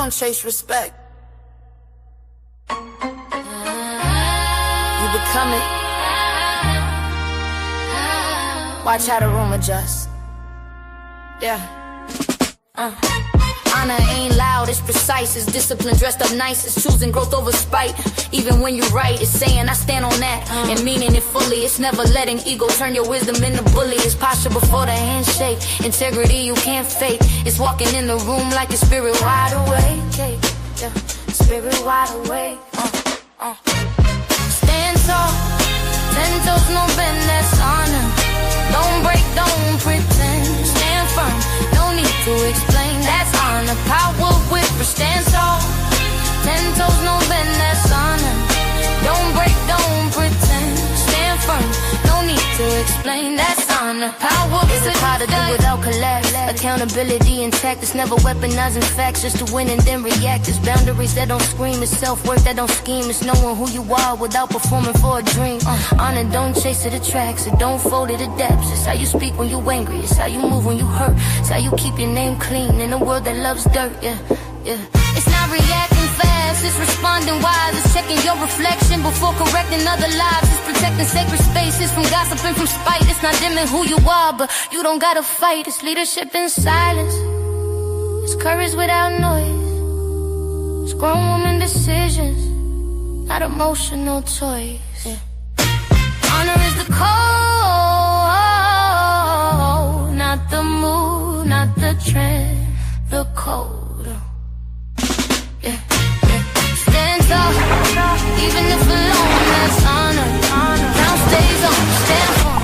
don't chase respect. You become it. Watch how the room adjusts. Yeah. Honor ain't loud, it's precise. It's discipline dressed up nice. It's choosing growth over spite. Even when you're right, it's saying I stand on that and meaning it fully. It's never letting ego turn your wisdom into bully. It's posture before the handshake. Integrity you can't fake. It's walking in the room like a spirit wide awake. Yeah, spirit wide awake. Stand tall, 10 toes, no bend, that's honor. Don't break, don't pretend. Stand firm, no need to explain. That's honor, power with stand tall. 10 toes, no bend, that's honor. Don't break, don't pretend. Stand firm, no need to explain. That's honor, power with it's hard to do without collapse. Accountability intact, it's never weaponizing facts just to win and then react. It's boundaries that don't scream, it's self-worth that don't scheme. It's knowing who you are without performing for a dream. Honor don't chase it attracts, it don't fold it adapts. It's how you speak when you angry, it's how you move when you hurt. It's how you keep your name clean in a world that loves dirt, yeah. It's not reacting fast, it's responding wise. It's checking your reflection before correcting other lives. It's protecting sacred spaces from gossip and from spite. It's not dimming who you are, but you don't gotta fight. It's leadership in silence. It's courage without noise. It's grown woman decisions, not emotional toys. Honor is the code, not the mood, not the trend, the code. Stand tall, even if alone, that's honor. Crown stays on, stand firm.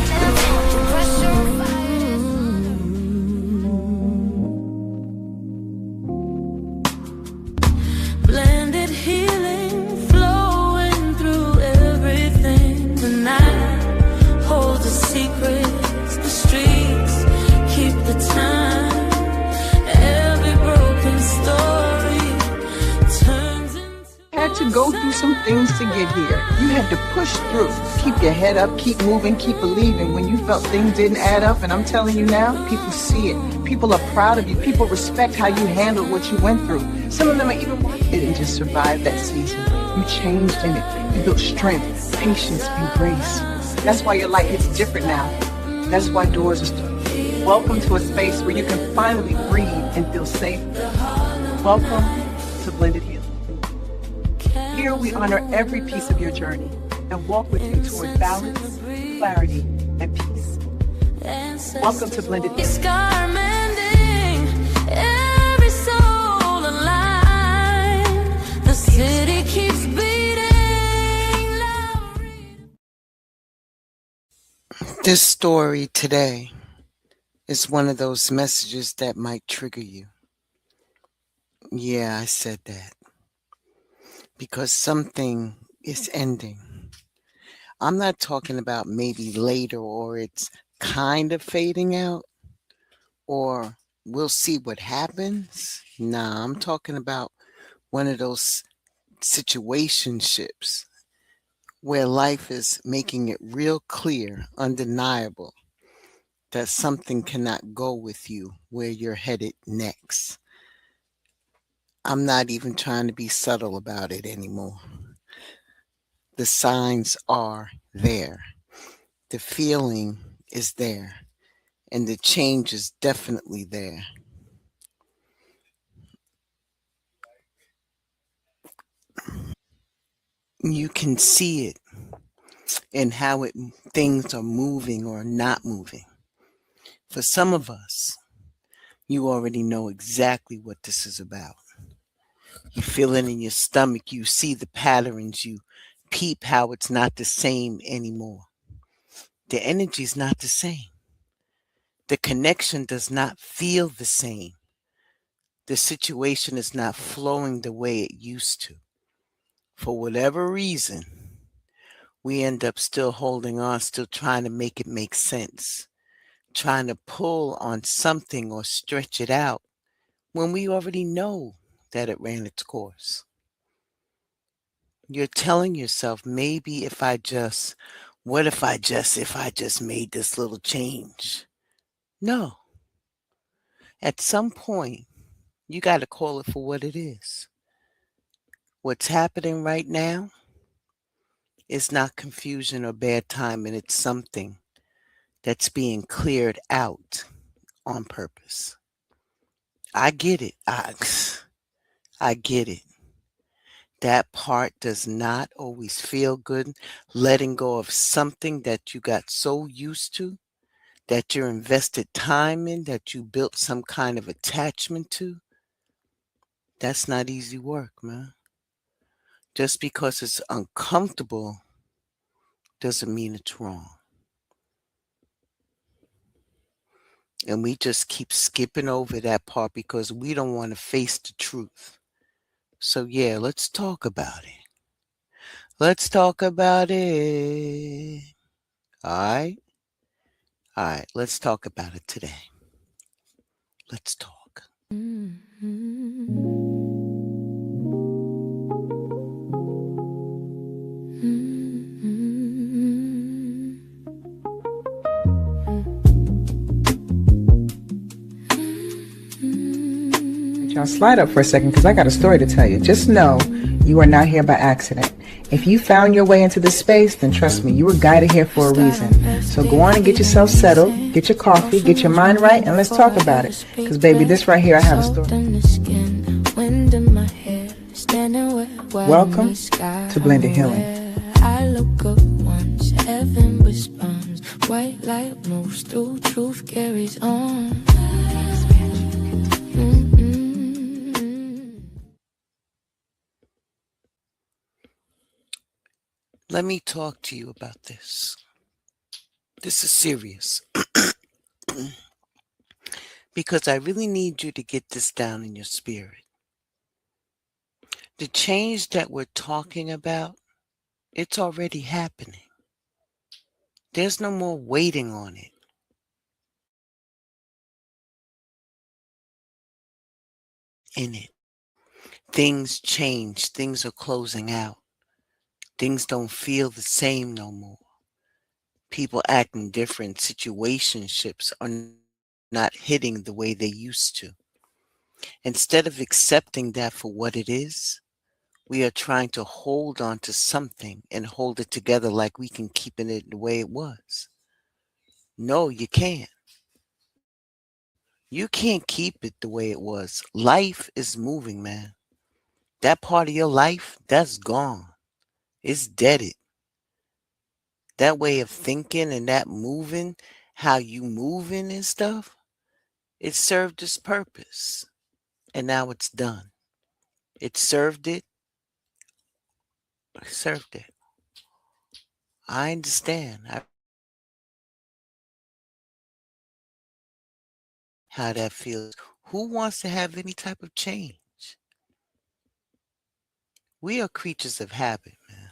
Blended healing, flowing through everything. The night holds the secrets, the streets keep the time. Every broken story turns into... Had to go through some things to get here. You had to push through. Keep your head up, keep moving, keep believing when you felt things didn't add up. And I'm telling you now, people see it. People are proud of you. People respect how you handled what you went through. Some of them are even like you didn't just survive that season. You changed in it. You built strength, patience, and grace. That's why your light hits different now. That's why doors are still. Welcome to a space where you can finally breathe and feel safe. Welcome to Blended Healing. Here we honor every piece of your journey and walk with you toward balance, clarity, and peace. Welcome to Blended Healing. Every soul aligned. The city keeps beating loud. This story today is one of those messages that might trigger you. Yeah, I said that. Because something is ending. I'm not talking about maybe later or it's kind of fading out or we'll see what happens. Nah, I'm talking about one of those situationships where life is making it real clear, undeniable, that something cannot go with you where you're headed next. I'm not even trying to be subtle about it anymore. The signs are there. The feeling is there. And the change is definitely there. You can see it in how things are moving or not moving. For some of us, you already know exactly what this is about. You feel it in your stomach. You see the patterns. You peep how it's not the same anymore. The energy is not the same. The connection does not feel the same. The situation is not flowing the way it used to. For whatever reason, we end up still holding on, still trying to make it make sense, trying to pull on something or stretch it out when we already know that it ran its course. You're telling yourself, maybe if I just made this little change. No. At some point, You got to call it for what it is. What's happening right now is not confusion or bad timing. It's something that's being cleared out on purpose. I get it. I get it. That part does not always feel good. Letting go of something that you got so used to, that you invested time in, that you built some kind of attachment to, that's not easy work, man. Just because it's uncomfortable doesn't mean it's wrong. And we just keep skipping over that part because we don't want to face the truth. So, yeah, let's talk about it. Let's talk about it. All right. All right. Let's talk about it today. Let's talk. Y'all slide up for a second because I got a story to tell you. Just know you are not here by accident. If you found your way into this space, then trust me, you were guided here for a reason. So go on and get yourself settled, get your coffee, get your mind right, and let's talk about it. Because baby, this right here, I have a story. Welcome to Blended Healing. I look up once, heaven responds. White light moves through, truth carries on. Let me talk to you about this. This is serious. Because I really need you to get this down in your spirit. The change that we're talking about, it's already happening. There's no more waiting on it. In it. Things change. Things are closing out. Things don't feel the same no more. People acting different. Situationships are not hitting the way they used to. Instead of accepting that for what it is, we are trying to hold on to something and hold it together like we can keep it the way it was. No, you can't. You can't keep it the way it was. Life is moving, man. That part of your life, that's gone. It's deaded. That way of thinking and that moving, how you moving and stuff, it served its purpose. And now it's done. It served it. It served it. I understand how that feels. Who wants to have any type of change? We are creatures of habit, man.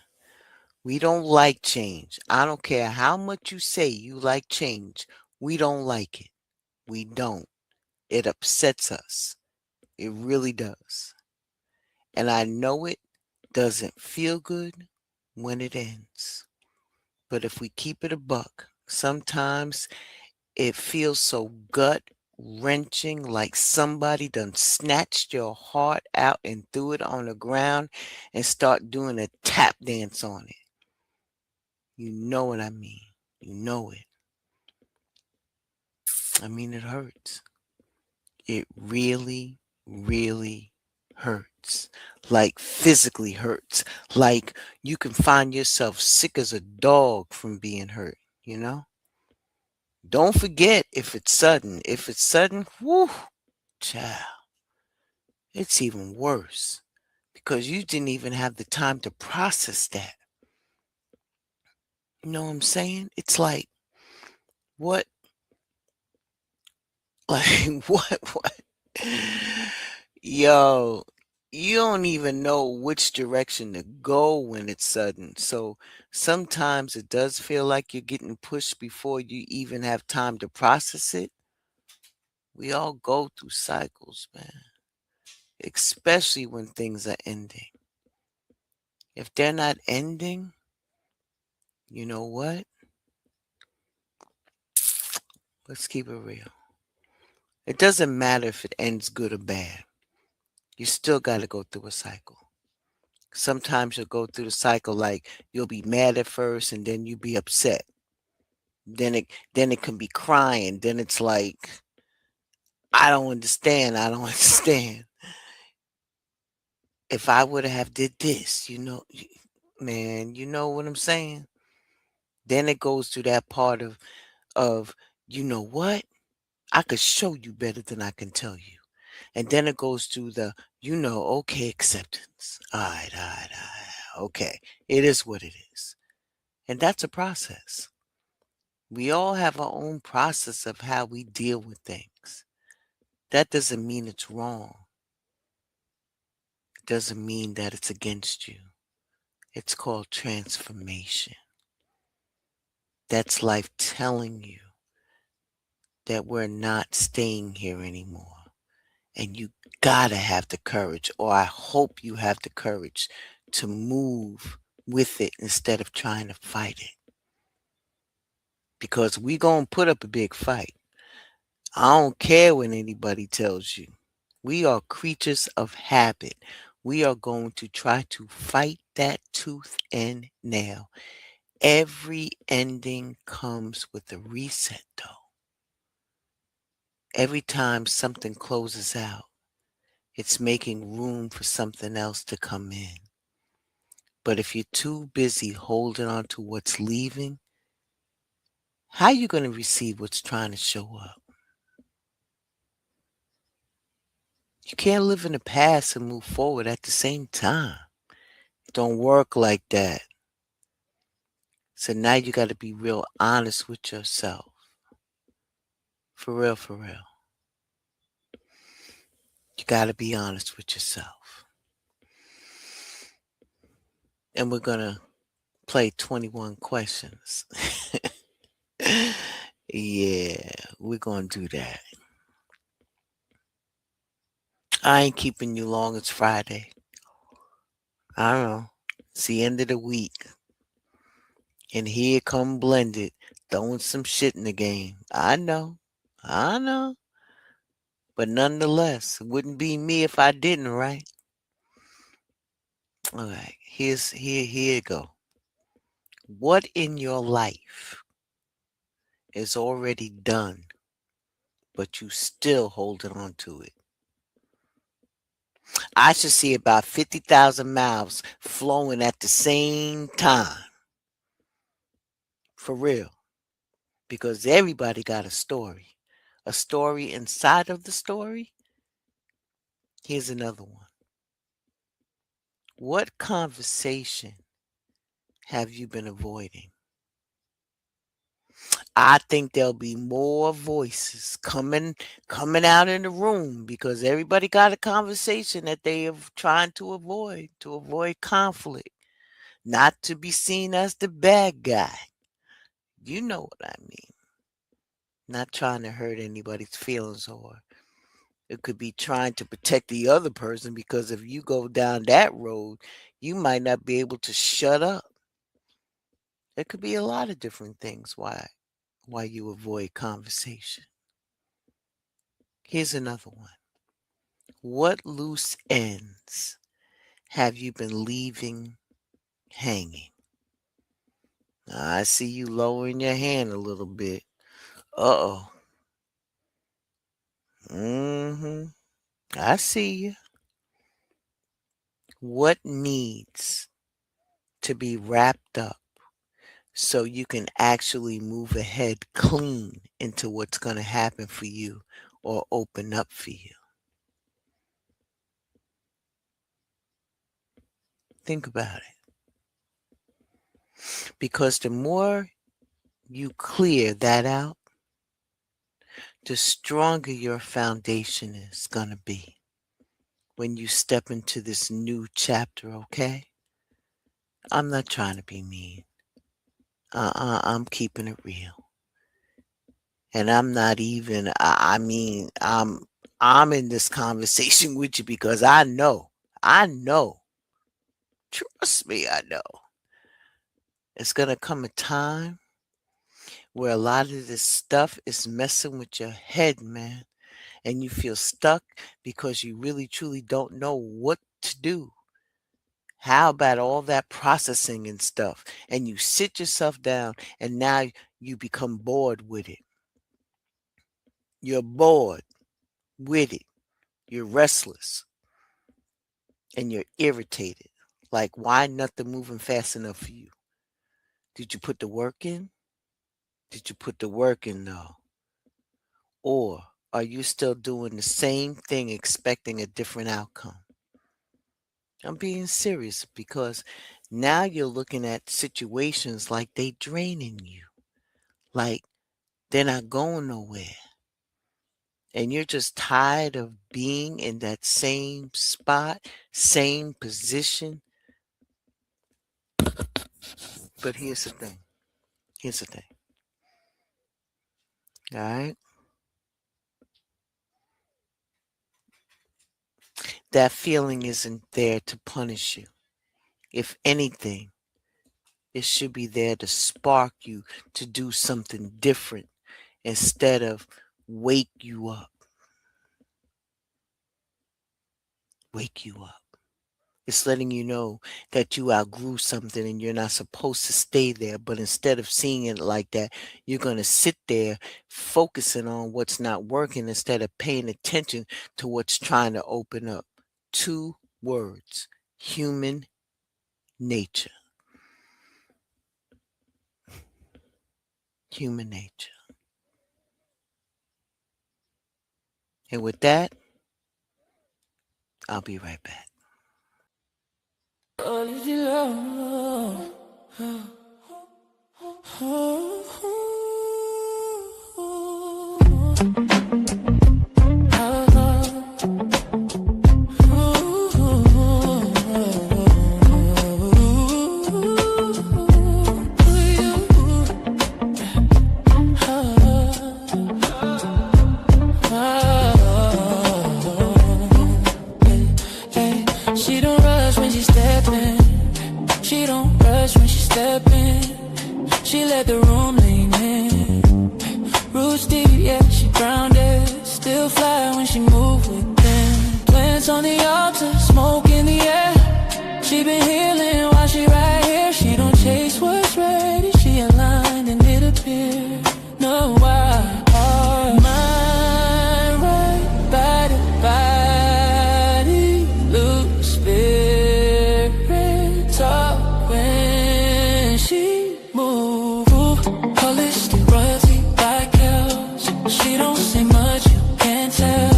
We don't like change. I don't care how much you say you like change. We don't like it. We don't. It upsets us. It really does. And I know it doesn't feel good when it ends. But if we keep it a buck, sometimes it feels so gut wrenching, like somebody done snatched your heart out and threw it on the ground and start doing a tap dance on it. You know what I mean. You know it. I mean, it hurts. It really, really hurts. Like physically hurts. Like you can find yourself sick as a dog from being hurt, you know? Don't forget if it's sudden. If it's sudden, whoo, child, it's even worse because you didn't even have the time to process that. You know what I'm saying? It's like, what? Like, what? Yo, you don't even know which direction to go when it's sudden. So sometimes it does feel like you're getting pushed before you even have time to process it. We all go through cycles, man, especially when things are ending. If they're not ending, you know what? Let's keep it real. It doesn't matter if it ends good or bad. You still got to go through a cycle. Sometimes you'll go through the cycle like you'll be mad at first and then you be upset. Then it can be crying. Then it's like, I don't understand. I don't understand. If I would have did this, man, you know what I'm saying? Then it goes to that part of you know what? I could show you better than I can tell you. And then it goes to the, okay, acceptance. All right. Okay. It is what it is. And that's a process. We all have our own process of how we deal with things. That doesn't mean it's wrong. It doesn't mean that it's against you. It's called transformation. That's life telling you that we're not staying here anymore. And you gotta have the courage, or I hope you have the courage to move with it instead of trying to fight it. Because we gonna put up a big fight. I don't care what anybody tells you. We are creatures of habit. We are going to try to fight that tooth and nail. Every ending comes with a reset, though. Every time something closes out, it's making room for something else to come in. But if you're too busy holding on to what's leaving, how are you going to receive what's trying to show up? You can't live in the past and move forward at the same time. It don't work like that. So now you got to be real honest with yourself. For real, for real. You got to be honest with yourself. And we're going to play 21 questions. Yeah, we're going to do that. I ain't keeping you long. It's Friday. I don't know. It's the end of the week. And here come Blended, throwing some shit in the game. I know. But nonetheless, it wouldn't be me if I didn't, right? All right. Here you go. What in your life is already done, but you still holding on to it? I should see about 50,000 mouths flowing at the same time. For real. Because everybody got a story. A story inside of the story. Here's another one. What conversation have you been avoiding? I think there'll be more voices coming out in the room because everybody got a conversation that they are trying to avoid conflict, not to be seen as the bad guy. You know what I mean. Not trying to hurt anybody's feelings, or it could be trying to protect the other person, because if you go down that road, you might not be able to shut up. There could be a lot of different things why you avoid conversation. Here's another one. What loose ends have you been leaving hanging? I see you lowering your hand a little bit. Uh-oh. I see you. What needs to be wrapped up so you can actually move ahead clean into what's going to happen for you or open up for you? Think about it. Because the more you clear that out, the stronger your foundation is going to be when you step into this new chapter, okay? I'm not trying to be mean. I'm keeping it real. And I'm not even, I'm in this conversation with you because I know, trust me, I know. It's going to come a time where a lot of this stuff is messing with your head, man. and you feel stuck because you really truly don't know what to do. How about all that processing and stuff? And you sit yourself down and now you become bored with it. You're bored with it. You're restless and you're irritated. Like, why nothing moving fast enough for you? Did you put the work in? Did you put the work in though? Or are you still doing the same thing expecting a different outcome? I'm being serious because now you're looking at situations like they draining you, like they're not going nowhere. And you're just tired of being in that same spot, same position. But here's the thing. Here's the thing. All right. That feeling isn't there to punish you. If anything, it should be there to spark you to do something different instead of wake you up. Wake you up. It's letting you know that you outgrew something and you're not supposed to stay there. But instead of seeing it like that, you're going to sit there focusing on what's not working instead of paying attention to what's trying to open up. 2 words: human nature. Human nature. And with that, I'll be right back. She don't rush when she step in. She don't rush when she step in. She let the room lean in. Roots deep, yeah, she grounded. Still fly when she move within. Plants on the altar, smoke in the air. She been healing while she right here. She don't chase what's ready. She aligned and it appear. No, why? Mind right, body, body, loose spirit, talk when she move. Holistic royalty by Kels. She don't say much, you can't tell.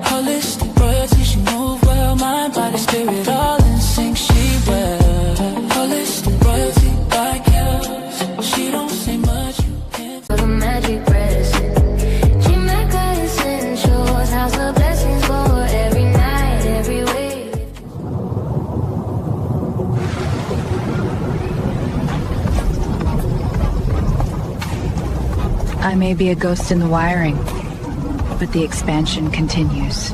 Holistic royalty, she move well. Mind, body, spirit, all in sync, she well. Holistic royalty by Kels. She don't say much, you can't tell. The magic present. She make her essentials. House of blessings for every night, every way. I may be a ghost in the wiring, but the expansion continues.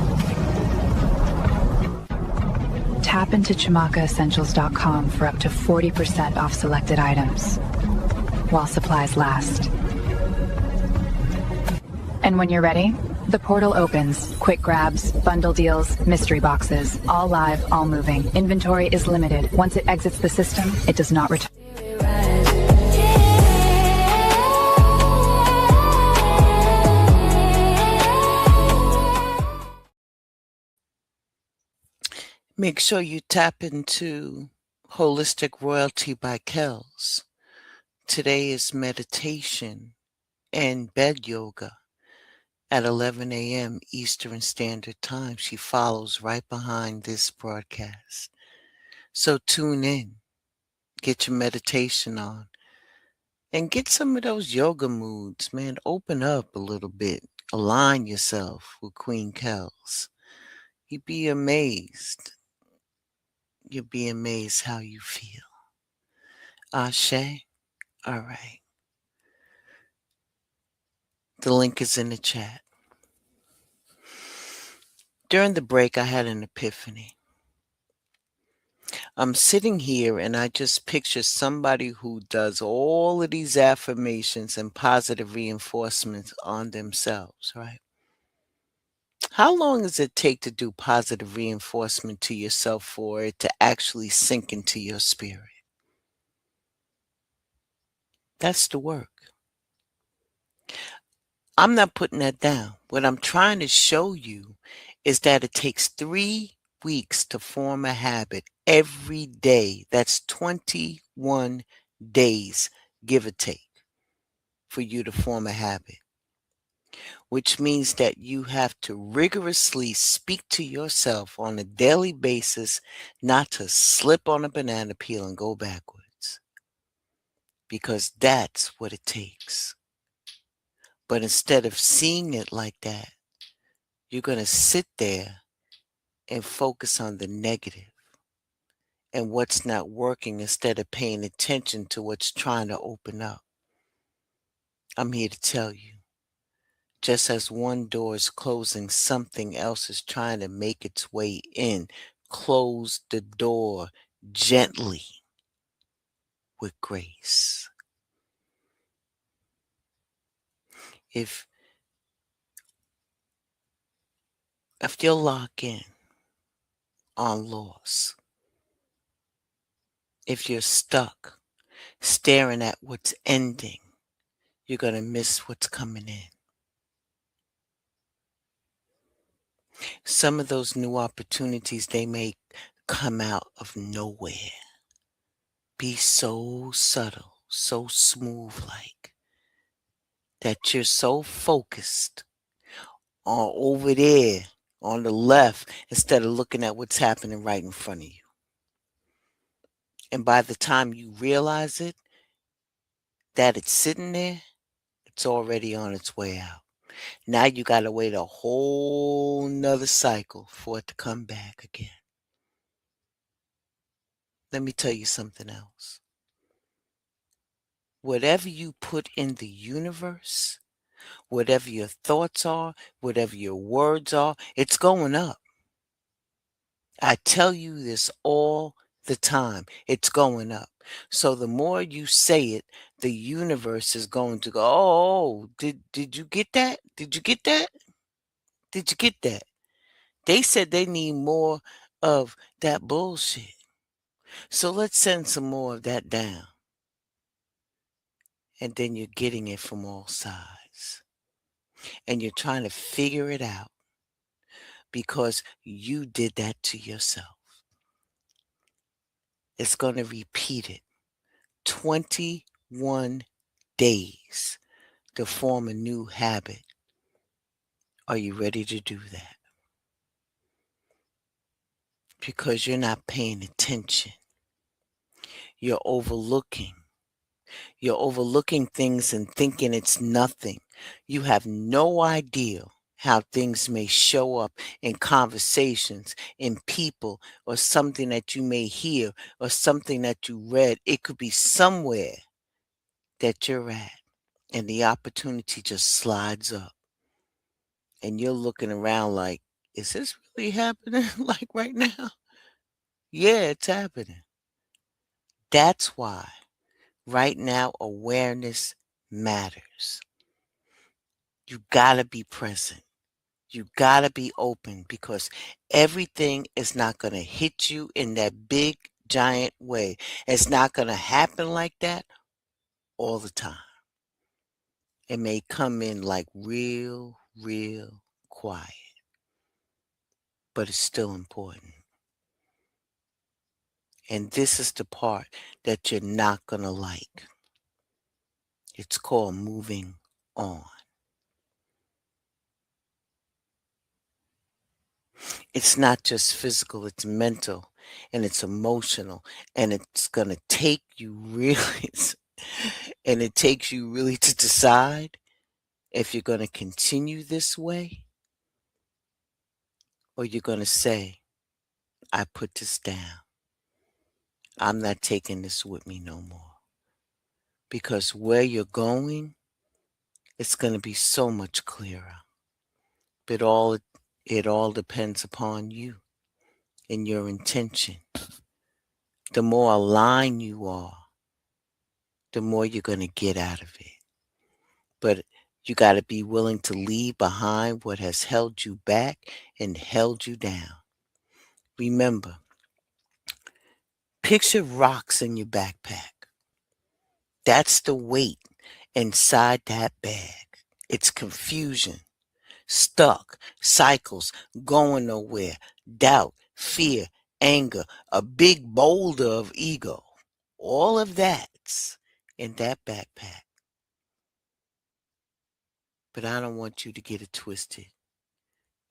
Tap into ChamakaEssentials.com for up to 40% off selected items, while supplies last. And when you're ready, the portal opens. Quick grabs, bundle deals, mystery boxes, all live, all moving. Inventory is limited. Once it exits the system, it does not return. Make sure you tap into Holistic Royalty by Kels. Today is meditation and bed yoga at 11 a.m. Eastern Standard Time. She follows right behind this broadcast. So tune in, get your meditation on, and get some of those yoga moods, man. Open up a little bit. Align yourself with Queen Kels. You'd be amazed. You'll be amazed how you feel. Ashe? All right. The link is in the chat. During the break, I had an epiphany. I'm sitting here and I just picture somebody who does all of these affirmations and positive reinforcements on themselves, right? How long does it take to do positive reinforcement to yourself for it to actually sink into your spirit? That's the work. I'm not putting that down. What I'm trying to show you is that it takes 3 weeks to form a habit every day. That's 21 days, give or take, for you to form a habit, which means that you have to rigorously speak to yourself on a daily basis not to slip on a banana peel and go backwards, because that's what it takes. But instead of seeing it like that, you're going to sit there and focus on the negative and what's not working instead of paying attention to what's trying to open up. I'm here to tell you, just as one door is closing, something else is trying to make its way in. Close the door gently with grace. If you'll lock in on loss, if you're stuck staring at what's ending, you're going to miss what's coming in. Some of those new opportunities, they may come out of nowhere. Be so subtle, so smooth like, that you're so focused on over there on the left instead of looking at what's happening right in front of you. And by the time you realize it, that it's sitting there, it's already on its way out. Now you got to wait a whole nother cycle for it to come back again. Let me tell you something else. Whatever you put in the universe, whatever your thoughts are, whatever your words are, it's going up. I tell you this all the time. It's going up. So the more you say it, the universe is going to go, oh, did you get that? Did you get that? Did you get that? They said they need more of that bullshit. So let's send some more of that down. And then you're getting it from all sides. And you're trying to figure it out because you did that to yourself. It's going to repeat it 21 days to form a new habit. Are you ready to do that? Because you're not paying attention. You're overlooking. You're overlooking things and thinking it's nothing. You have no idea how things may show up in conversations, in people, or something that you may hear, or something that you read. It could be somewhere that you're at, and the opportunity just slides up. And you're looking around like, is this really happening like right now? Yeah, it's happening. That's why right now awareness matters. You gotta be present. You gotta be open because everything is not gonna hit you in that big giant way. It's not gonna happen like that all the time. It may come in like real quiet, but it's still important. And this is the part that you're not gonna like. It's called moving on. It's not just physical, it's mental and it's emotional, and it's going to take you really and it takes you really to decide if you're going to continue this way or you're going to say, I put this down. I'm not taking this with me no more. Because where you're going, it's going to be so much clearer. But it all depends upon you and your intention. The more aligned you are, the more you're going to get out of it. But You got to be willing to leave behind what has held you back and held you down. Remember, picture rocks in your backpack. That's the weight inside that bag. It's confusion, stuck, cycles, going nowhere, doubt, fear, anger, a big boulder of ego. All of that's in that backpack. But I don't want you to get it twisted.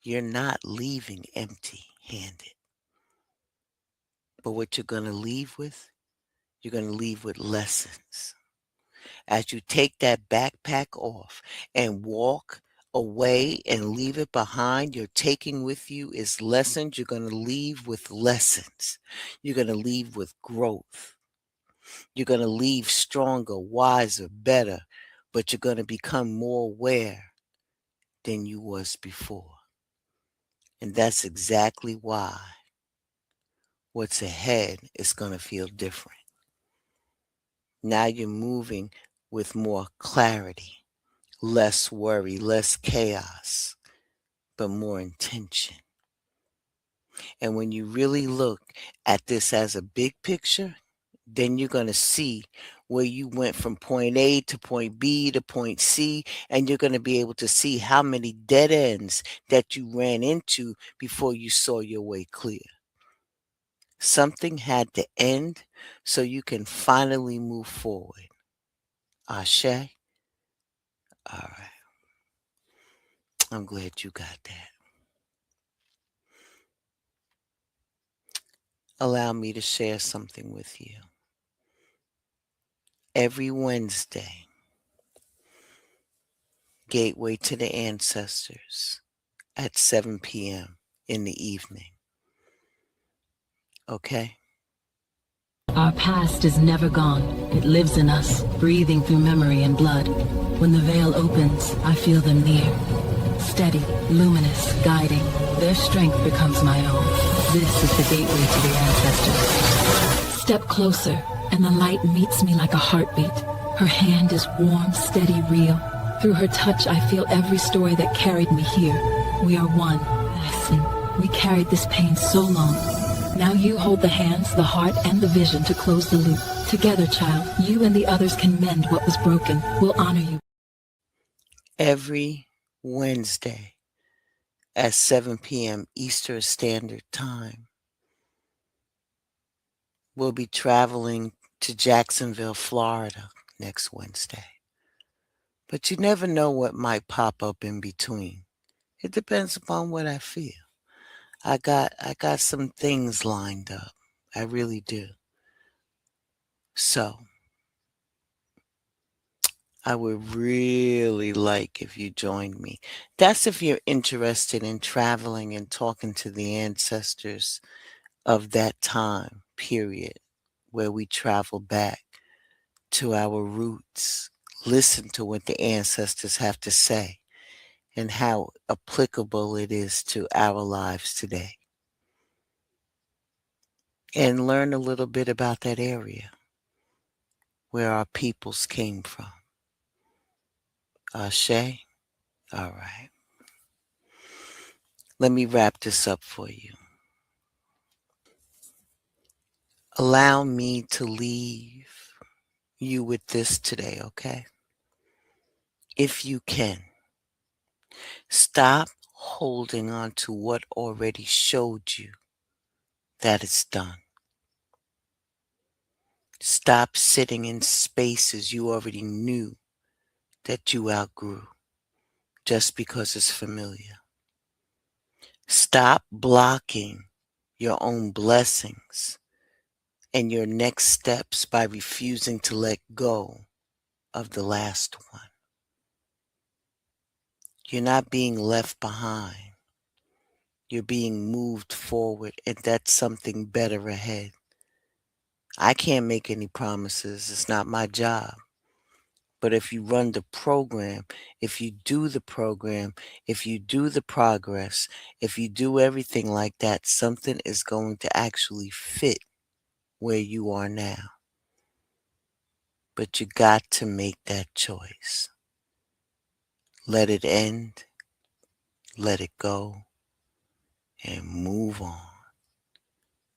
You're not leaving empty handed. But what you're going to leave with, you're going to leave with lessons. As you take that backpack off and walk away and leave it behind, you're taking with you is lessons. You're going to leave with lessons. You're going to leave with growth. You're going to leave stronger, wiser, better, but you're going to become more aware than you was before. And that's exactly why what's ahead is going to feel different. Now you're moving with more clarity, less worry, less chaos, but more intention. And when you really look at this as a big picture, then you're going to see where you went from point A to point B to point C, and you're going to be able to see how many dead ends that you ran into before you saw your way clear. Something had to end so you can finally move forward. Ashe? All right. I'm glad you got that. Allow me to share something with you. Every Wednesday, Gateway to the Ancestors at 7 p.m. in the evening. Okay? Our past is never gone. It lives in us, breathing through memory and blood. When the veil opens, I feel them near. Steady, luminous, guiding. Their strength becomes my own. This is the gateway to the ancestors. Step closer, and the light meets me like a heartbeat. Her hand is warm, steady, real. Through her touch, I feel every story that carried me here. We are one. Listen, we carried this pain so long. Now you hold the hands, the heart, and the vision to close the loop. Together, child, you and the others can mend what was broken. We'll honor you. Every Wednesday at 7 p.m. Eastern Standard Time, we'll be traveling to Jacksonville, Florida next Wednesday. But you never know what might pop up in between. It depends upon what I feel. I got some things lined up. I really do. So I would really like if you joined me. That's if you're interested in traveling and talking to the ancestors of that time period where we travel back to our roots, listen to what the ancestors have to say and how applicable it is to our lives today. And learn a little bit about that area where our peoples came from. Ashe? All right. Let me wrap this up for you. Allow me to leave you with this today, okay? If you can, stop holding on to what already showed you that it's done. Stop sitting in spaces you already knew that you outgrew just because it's familiar. Stop blocking your own blessings and your next steps by refusing to let go of the last one. You're not being left behind. You're being moved forward, and that's something better ahead. I can't make any promises. It's not my job. But if you run the program, if you do the program, if you do the progress, if you do everything like that, something is going to actually fit where you are now. But you got to make that choice. Let it end, let it go, and move on.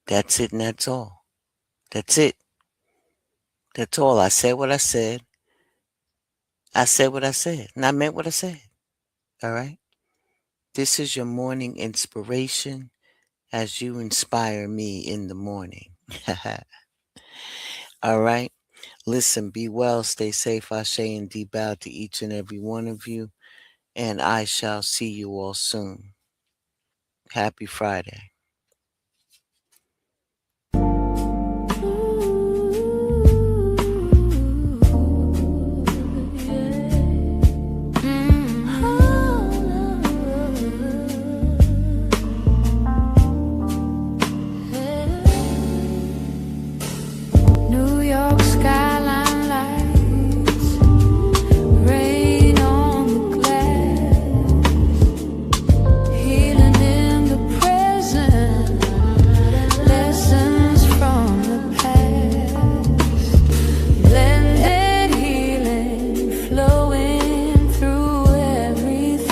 That's it and that's all. That's it. That's all. I said what I said. I said what I said. And I meant what I said. All right? This is your morning inspiration as you inspire me in the morning. All right? Listen, be well, stay safe. Ashe and deep bow to each and every one of you. And I shall see you all soon. Happy Friday. New York skyline lights, rain on the glass, healing in the present, lessons from the past, blended healing flowing through everything.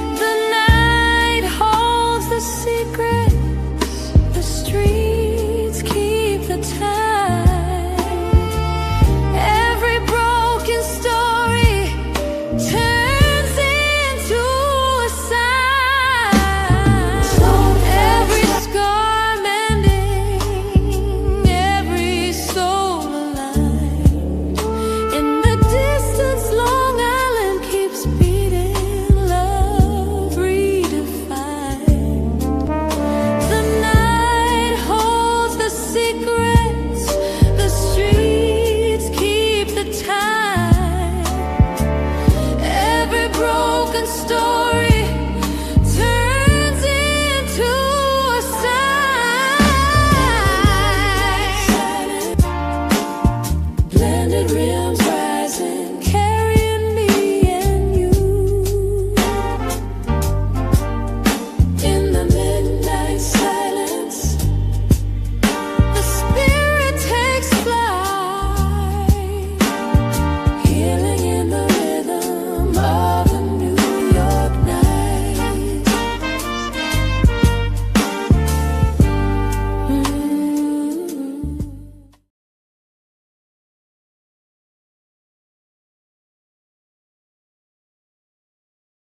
The night holds the secrets, the streets keep the time. Every broken story turns into a sign. Every scar mending, every soul aligned. In the distance, Long Island keeps beating, love redefined. The night holds the secrets, the streets keep the time. Every broken story